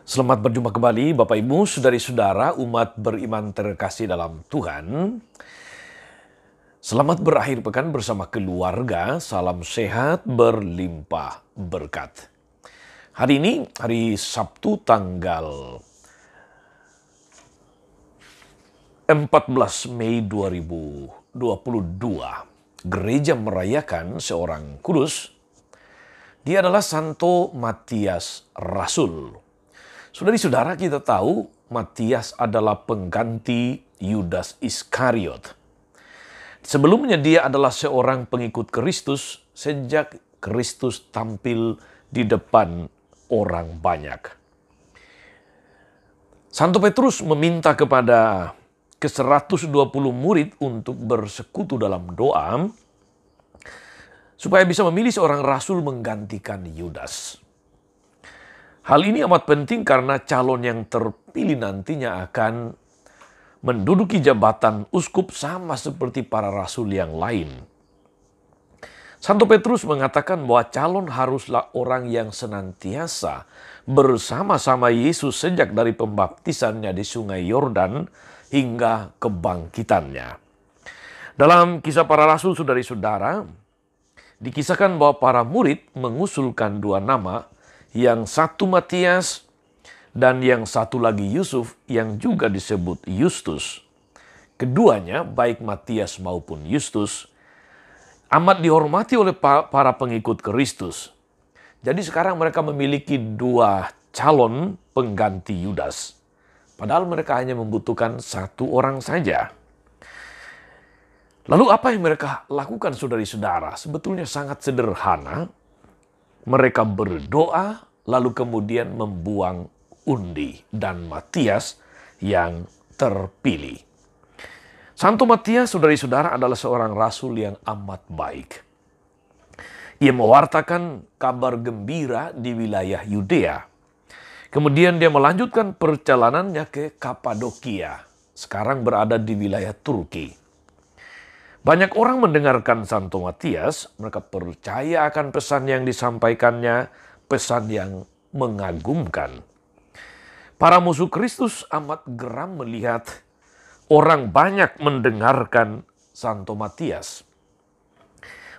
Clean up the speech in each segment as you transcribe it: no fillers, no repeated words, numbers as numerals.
Selamat berjumpa kembali Bapak Ibu, saudari-saudara, umat beriman terkasih dalam Tuhan. Selamat berakhir pekan bersama keluarga, salam sehat berlimpah berkat. Hari ini, hari Sabtu tanggal 14 Mei 2022, gereja merayakan seorang kudus. Dia adalah Santo Matias Rasul. Saudari-saudara, kita tahu Matias adalah pengganti Yudas Iskariot. Sebelumnya dia adalah seorang pengikut Kristus sejak Kristus tampil di depan orang banyak. Santo Petrus meminta kepada ke-120 murid untuk bersekutu dalam doa supaya bisa memilih seorang rasul menggantikan Yudas. Hal ini amat penting karena calon yang terpilih nantinya akan menduduki jabatan uskup sama seperti para rasul yang lain. Santo Petrus mengatakan bahwa calon haruslah orang yang senantiasa bersama-sama Yesus sejak dari pembaptisannya di Sungai Yordan hingga kebangkitannya. Dalam Kisah Para Rasul, saudari-saudara, dikisahkan bahwa para murid mengusulkan dua nama, yang satu Matias dan yang satu lagi Yusuf yang juga disebut Yustus. Keduanya, baik Matias maupun Yustus, amat dihormati oleh para pengikut Kristus. Jadi sekarang mereka memiliki dua calon pengganti Yudas. Padahal mereka hanya membutuhkan satu orang saja. Lalu apa yang mereka lakukan, saudari-saudara? Sebetulnya sangat sederhana. Mereka berdoa, lalu kemudian membuang undi, dan Matias yang terpilih. Santo Matias, saudari-saudara, adalah seorang rasul yang amat baik. Ia mewartakan kabar gembira di wilayah Yudea. Kemudian dia melanjutkan perjalanannya ke Kapadokia, sekarang berada di wilayah Turki. Banyak orang mendengarkan Santo Matias, mereka percaya akan pesan yang disampaikannya, pesan yang mengagumkan. Para musuh Kristus amat geram melihat orang banyak mendengarkan Santo Matias.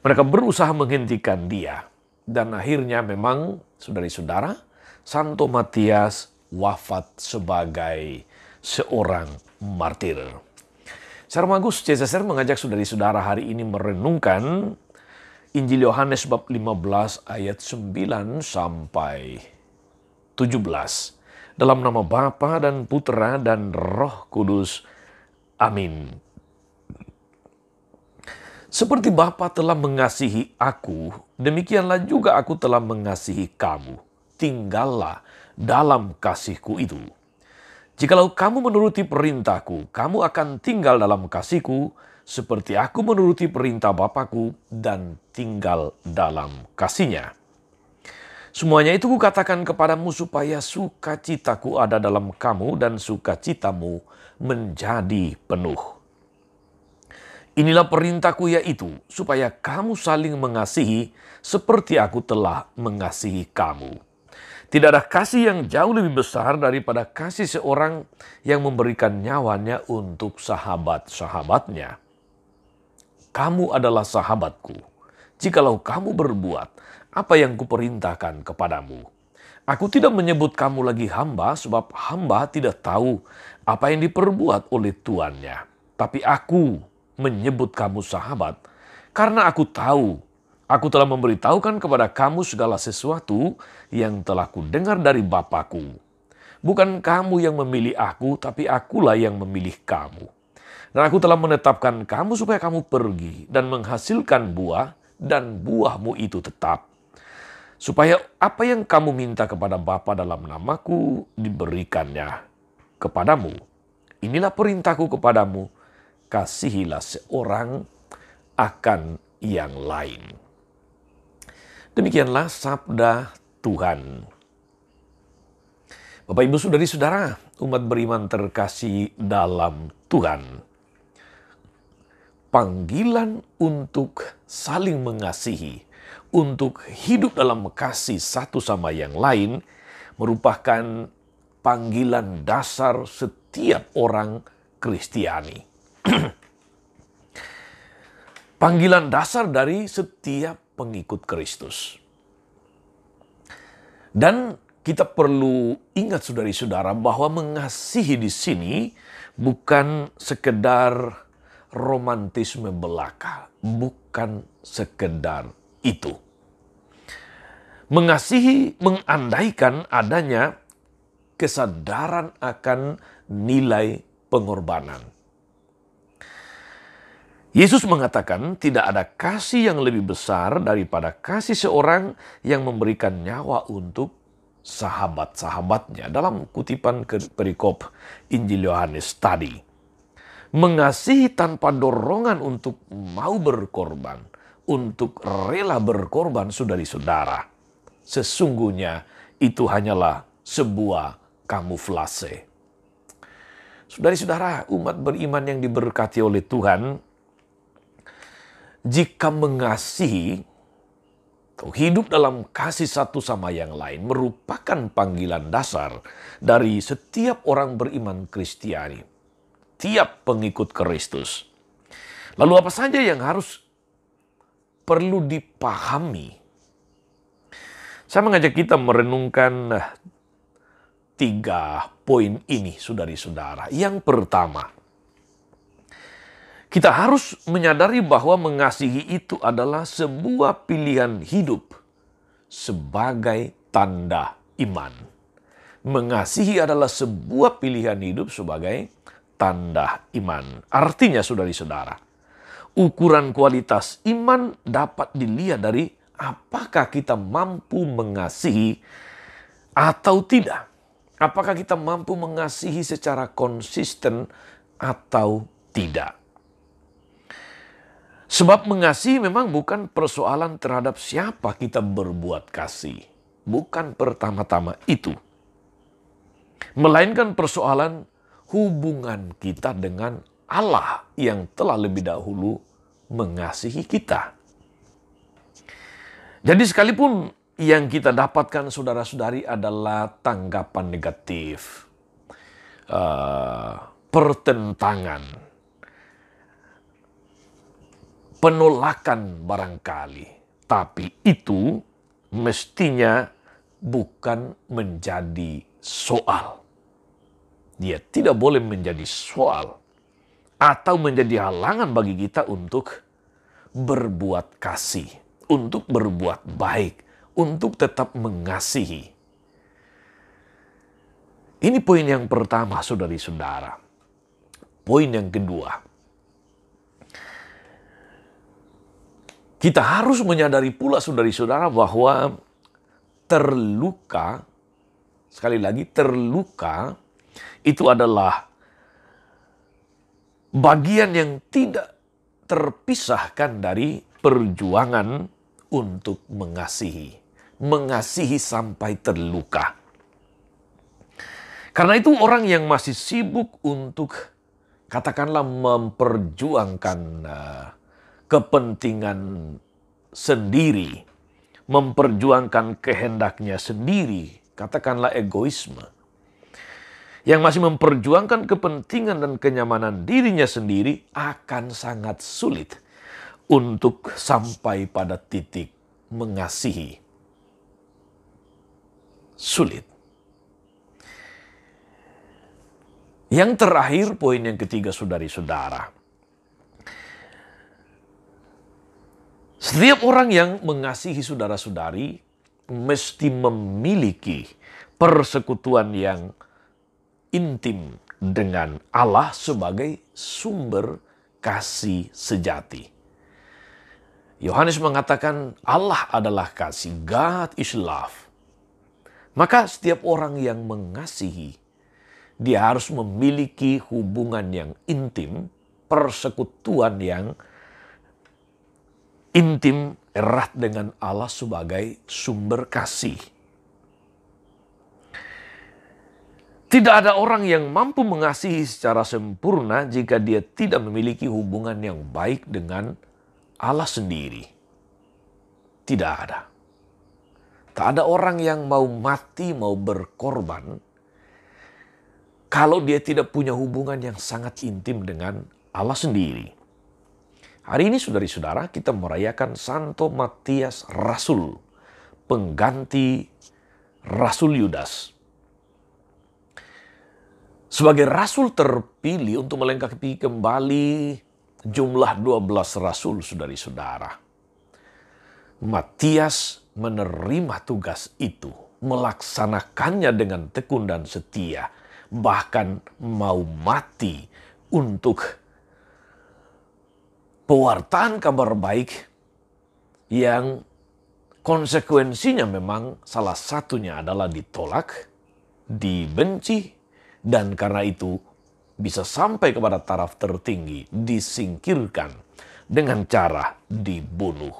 Mereka berusaha menghentikan dia. Dan akhirnya memang, saudari-saudara, Santo Matias wafat sebagai seorang martir. Secara Magus Cesar mengajak saudari-saudara hari ini merenungkan Injil Yohanes bab 15 ayat 9 sampai 17. Dalam nama Bapa dan Putra dan Roh Kudus. Amin. Seperti Bapa telah mengasihi aku, demikianlah juga aku telah mengasihi kamu. Tinggallah dalam kasihku itu. Jikalau kamu menuruti perintahku, kamu akan tinggal dalam kasihku, seperti aku menuruti perintah Bapakku dan tinggal dalam kasihnya. Semuanya itu kukatakan kepadamu supaya sukacitaku ada dalam kamu dan sukacitamu menjadi penuh. Inilah perintahku, yaitu supaya kamu saling mengasihi seperti aku telah mengasihi kamu. Tidak ada kasih yang jauh lebih besar daripada kasih seorang yang memberikan nyawanya untuk sahabat-sahabatnya. Kamu adalah sahabatku, jikalau kamu berbuat apa yang kuperintahkan kepadamu. Aku tidak menyebut kamu lagi hamba, sebab hamba tidak tahu apa yang diperbuat oleh tuannya. Tapi aku menyebut kamu sahabat, karena aku tahu aku telah memberitahukan kepada kamu segala sesuatu yang telah kudengar dari Bapakku. Bukan kamu yang memilih aku, tapi akulah yang memilih kamu. Dan aku telah menetapkan kamu supaya kamu pergi dan menghasilkan buah, dan buahmu itu tetap. Supaya apa yang kamu minta kepada Bapa dalam namaku diberikannya kepadamu. Inilah perintahku kepadamu, kasihilah seorang akan yang lain. Demikianlah sabda Tuhan. Bapak, Ibu, saudari-saudara, umat beriman terkasih dalam Tuhan. Panggilan untuk saling mengasihi, untuk hidup dalam kasih satu sama yang lain, merupakan panggilan dasar setiap orang Kristiani. Panggilan dasar dari setiap pengikut Kristus. Dan kita perlu ingat saudari-saudara bahwa mengasihi di sini bukan sekedar romantisme belaka, bukan sekedar itu. Mengasihi mengandaikan adanya kesadaran akan nilai pengorbanan. Yesus mengatakan tidak ada kasih yang lebih besar daripada kasih seorang yang memberikan nyawa untuk sahabat-sahabatnya. Dalam kutipan perikop Injil Yohanes tadi. Mengasihi tanpa dorongan untuk mau berkorban, untuk rela berkorban, saudari-saudara. Sesungguhnya itu hanyalah sebuah kamuflase. Saudari-saudara, umat beriman yang diberkati oleh Tuhan, jika mengasihi, hidup dalam kasih satu sama yang lain merupakan panggilan dasar dari setiap orang beriman Kristiani, tiap pengikut Kristus. Lalu apa saja yang perlu dipahami? Saya mengajak kita merenungkan 3 poin ini, saudari-saudara. Yang pertama, kita harus menyadari bahwa mengasihi itu adalah sebuah pilihan hidup sebagai tanda iman. Mengasihi adalah sebuah pilihan hidup sebagai tanda iman. Artinya, saudari-saudara, ukuran kualitas iman dapat dilihat dari apakah kita mampu mengasihi atau tidak. Apakah kita mampu mengasihi secara konsisten atau tidak. Sebab mengasihi memang bukan persoalan terhadap siapa kita berbuat kasih. Bukan pertama-tama itu. Melainkan persoalan hubungan kita dengan Allah yang telah lebih dahulu mengasihi kita. Jadi sekalipun yang kita dapatkan saudara-saudari adalah tanggapan negatif, pertentangan, penolakan barangkali. Tapi itu mestinya bukan menjadi soal. Dia tidak boleh menjadi soal atau menjadi halangan bagi kita untuk berbuat kasih, untuk berbuat baik, untuk tetap mengasihi. Ini poin yang pertama, saudari-saudara. Poin yang kedua, kita harus menyadari pula, saudari-saudara, bahwa terluka, sekali lagi terluka, itu adalah bagian yang tidak terpisahkan dari perjuangan untuk mengasihi. Mengasihi sampai terluka. Karena itu orang yang masih sibuk untuk, katakanlah, memperjuangkan kepentingan sendiri, memperjuangkan kehendaknya sendiri, katakanlah egoisme, yang masih memperjuangkan kepentingan dan kenyamanan dirinya sendiri, akan sangat sulit untuk sampai pada titik mengasihi. Sulit. Yang terakhir, poin yang ketiga, saudari-saudara. Setiap orang yang mengasihi saudara-saudari mesti memiliki persekutuan yang intim dengan Allah sebagai sumber kasih sejati. Yohanes mengatakan Allah adalah kasih. God is love. Maka setiap orang yang mengasihi, dia harus memiliki hubungan yang intim, persekutuan yang intim, erat dengan Allah sebagai sumber kasih. Tidak ada orang yang mampu mengasihi secara sempurna jika dia tidak memiliki hubungan yang baik dengan Allah sendiri. Tidak ada. Tak ada orang yang mau mati, mau berkorban, kalau dia tidak punya hubungan yang sangat intim dengan Allah sendiri. Hari ini saudari-saudara kita merayakan Santo Matias Rasul, pengganti Rasul Yudas. Sebagai rasul terpilih untuk melengkapi kembali jumlah 12 rasul saudari-saudara. Matias menerima tugas itu, melaksanakannya dengan tekun dan setia, bahkan mau mati untuk pewartaan kabar baik yang konsekuensinya memang salah satunya adalah ditolak, dibenci, dan karena itu bisa sampai kepada taraf tertinggi, disingkirkan dengan cara dibunuh.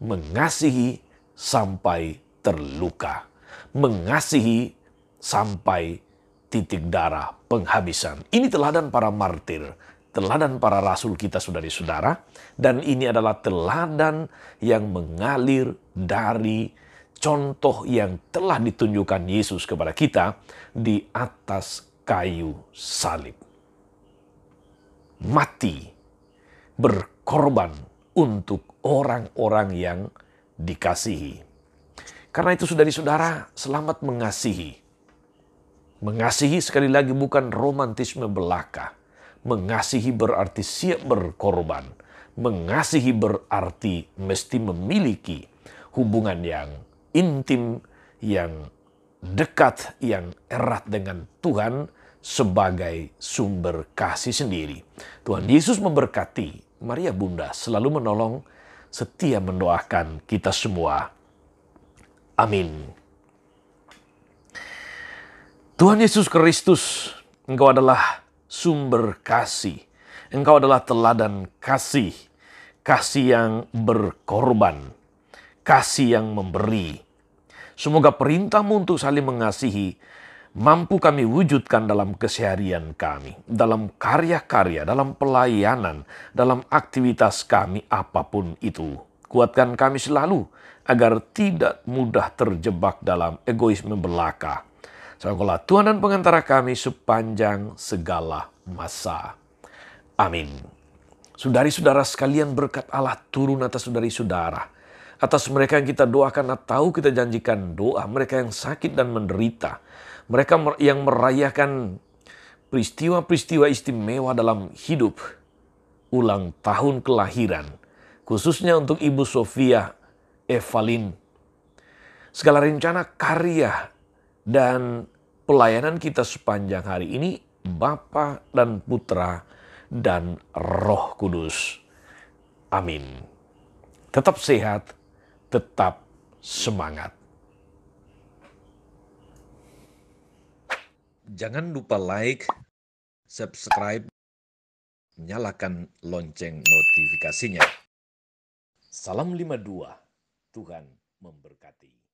Mengasihi sampai terluka. Mengasihi sampai titik darah penghabisan. Ini teladan para martir, teladan para rasul kita saudari-saudara. Dan ini adalah teladan yang mengalir dari contoh yang telah ditunjukkan Yesus kepada kita di atas kayu salib. Mati, berkorban untuk orang-orang yang dikasihi. Karena itu saudari-saudara, selamat mengasihi. Mengasihi sekali lagi bukan romantisme belaka. Mengasihi berarti siap berkorban. Mengasihi berarti mesti memiliki hubungan yang intim, yang dekat, yang erat dengan Tuhan sebagai sumber kasih sendiri. Tuhan Yesus memberkati. Maria Bunda selalu menolong, setia mendoakan kita semua. Amin. Tuhan Yesus Kristus, Engkau adalah sumber kasih. Engkau adalah teladan kasih. Kasih yang berkorban. Kasih yang memberi. Semoga perintah-Mu untuk saling mengasihi mampu kami wujudkan dalam keseharian kami, dalam karya-karya, dalam pelayanan, dalam aktivitas kami apapun itu. Kuatkan kami selalu agar tidak mudah terjebak dalam egoisme belaka. Engkaulah Tuhan dan pengantara kami sepanjang segala masa. Amin. Saudari-saudara sekalian, berkat Allah turun atas saudari-saudara. Atas mereka yang kita doakan atau kita janjikan doa, mereka yang sakit dan menderita, mereka yang merayakan peristiwa-peristiwa istimewa dalam hidup, ulang tahun kelahiran, khususnya untuk Ibu Sofia Evalin. Segala rencana karya dan pelayanan kita sepanjang hari ini, Bapa dan Putra dan Roh Kudus. Amin. Tetap sehat, tetap semangat. Jangan lupa like, subscribe, nyalakan lonceng notifikasinya. Salam 52, Tuhan memberkati.